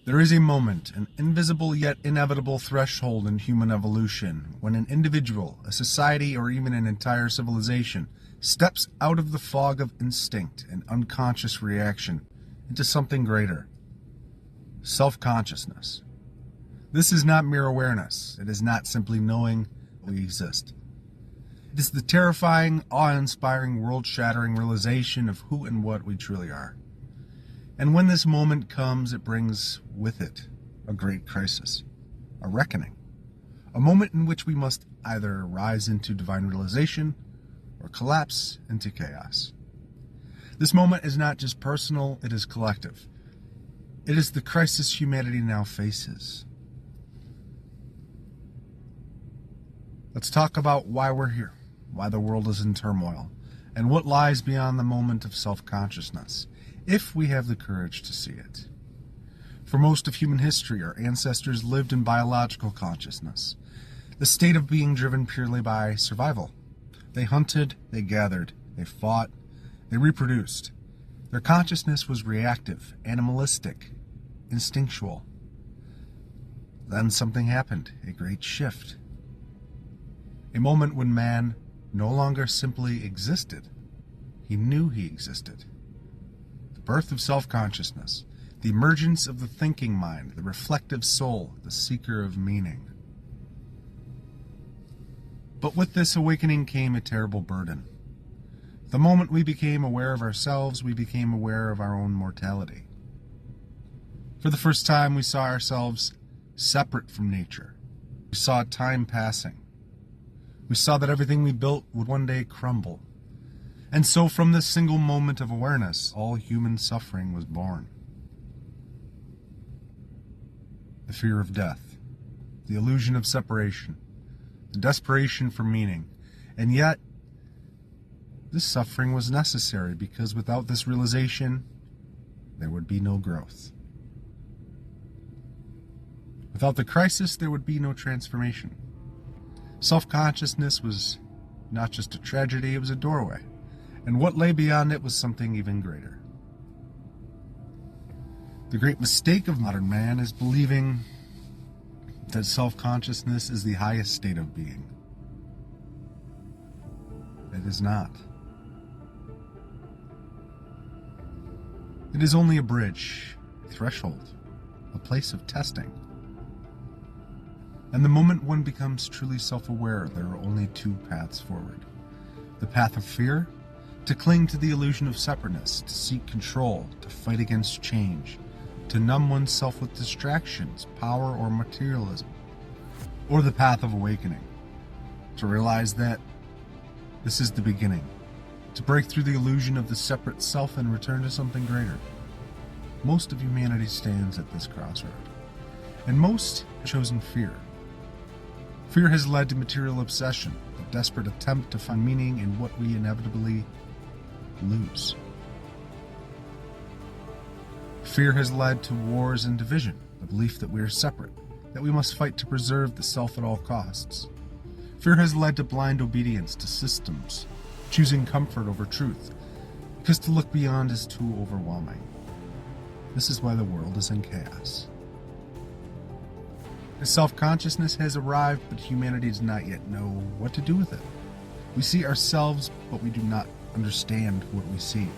There is a moment, an invisible yet inevitable threshold in human evolution, when an individual, a society, or even an entire civilization steps out of the fog of instinct and unconscious reaction into something greater. Self-consciousness. This is not mere awareness. It is not simply knowing we exist. It is the terrifying, awe-inspiring, world-shattering realization of who and what we truly are. And when this moment comes, it brings with it a great crisis, a reckoning, a moment in which we must either rise into divine realization or collapse into chaos. This moment is not just personal, it is collective. It is the crisis humanity now faces. Let's talk about why we're here, why the world is in turmoil, and what lies beyond the moment of self-consciousness, if we have the courage to see it. For most of human history, our ancestors lived in biological consciousness, the state of being driven purely by survival. They hunted, they gathered, they fought, they reproduced. Their consciousness was reactive, animalistic, instinctual. Then something happened, a great shift. A moment when man no longer simply existed, he knew he existed. The birth of self-consciousness, the emergence of the thinking mind, the reflective soul, the seeker of meaning. But with this awakening came a terrible burden. The moment we became aware of ourselves, we became aware of our own mortality. For the first time, we saw ourselves separate from nature. We saw time passing. We saw that everything we built would one day crumble. And so from this single moment of awareness, all human suffering was born. The fear of death, the illusion of separation, the desperation for meaning. And yet, this suffering was necessary because without this realization, there would be no growth. Without the crisis, there would be no transformation. Self-consciousness was not just a tragedy, it was a doorway. And what lay beyond it was something even greater. The great mistake of modern man is believing that self-consciousness is the highest state of being. It is not. It is only a bridge, a threshold, a place of testing. And the moment one becomes truly self-aware, there are only two paths forward. The path of fear, to cling to the illusion of separateness, to seek control, to fight against change, to numb oneself with distractions, power, or materialism. Or the path of awakening, to realize that this is the beginning, to break through the illusion of the separate self and return to something greater. Most of humanity stands at this crossroad, and most have chosen fear. Fear has led to material obsession, a desperate attempt to find meaning in what we inevitably lose. Fear has led to wars and division, the belief that we are separate, that we must fight to preserve the self at all costs. Fear has led to blind obedience to systems, choosing comfort over truth, because to look beyond is too overwhelming. This is why the world is in chaos. Self-consciousness has arrived, but humanity does not yet know what to do with it. We see ourselves, but we do not understand what we see.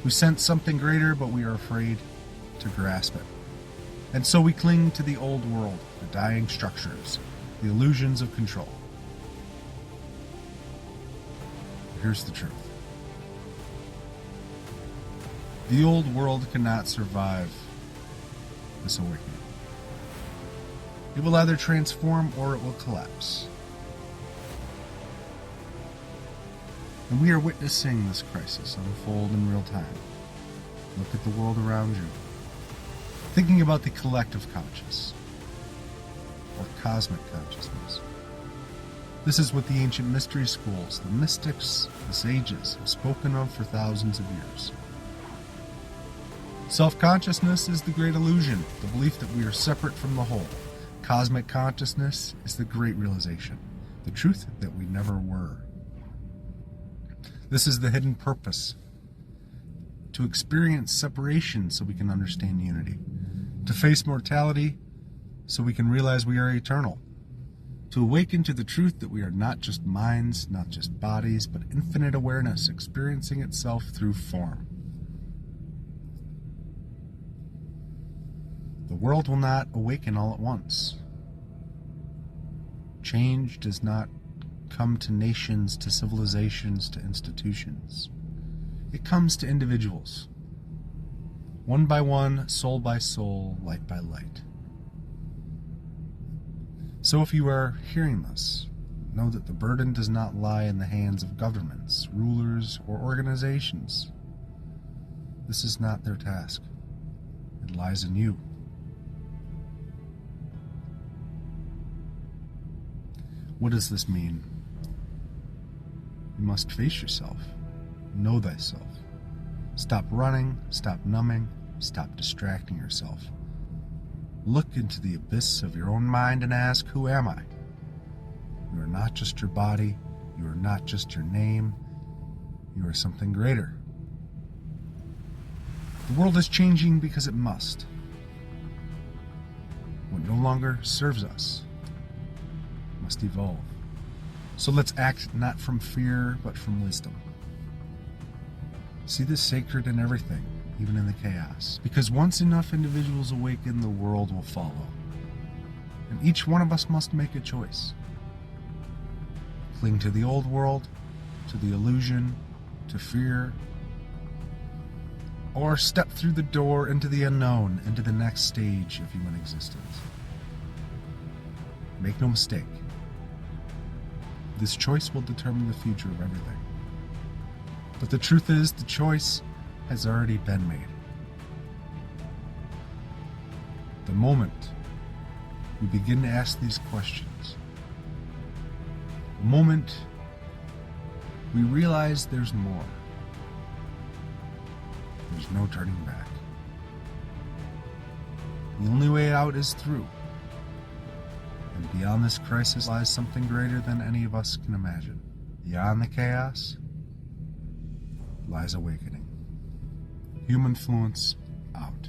We sense something greater, but we are afraid to grasp it. And so we cling to the old world, the dying structures, the illusions of control. Here's the truth. The old world cannot survive this awakening. It will either transform or it will collapse. And we are witnessing this crisis unfold in real time. Look at the world around you. Thinking about the collective conscious, or cosmic consciousness. This is what the ancient mystery schools, the mystics, the sages, have spoken of for thousands of years. Self-consciousness is the great illusion, the belief that we are separate from the whole. Cosmic consciousness is the great realization, the truth that we never were. This is the hidden purpose, to experience separation so we can understand unity, to face mortality so we can realize we are eternal, to awaken to the truth that we are not just minds, not just bodies, but infinite awareness experiencing itself through form. The world will not awaken all at once. Change does not come to nations, to civilizations, to institutions. It comes to individuals, one by one, soul by soul, light by light. So if you are hearing this, know that the burden does not lie in the hands of governments, rulers, or organizations. This is not their task. It lies in you. What does this mean? You must face yourself. Know thyself. Stop running, stop numbing, stop distracting yourself. Look into the abyss of your own mind and ask, who am I? You are not just your body. You are not just your name. You are something greater. The world is changing because it must. What no longer serves us must evolve. So let's act not from fear, but from wisdom. See the sacred in everything, even in the chaos. Because once enough individuals awaken, the world will follow. And each one of us must make a choice. Cling to the old world, to the illusion, to fear, or step through the door into the unknown, into the next stage of human existence. Make no mistake. This choice will determine the future of everything. But the truth is, the choice has already been made. The moment we begin to ask these questions, the moment we realize there's more, there's no turning back. The only way out is through. And beyond this crisis lies something greater than any of us can imagine. Beyond the chaos lies awakening. Humanfluence out.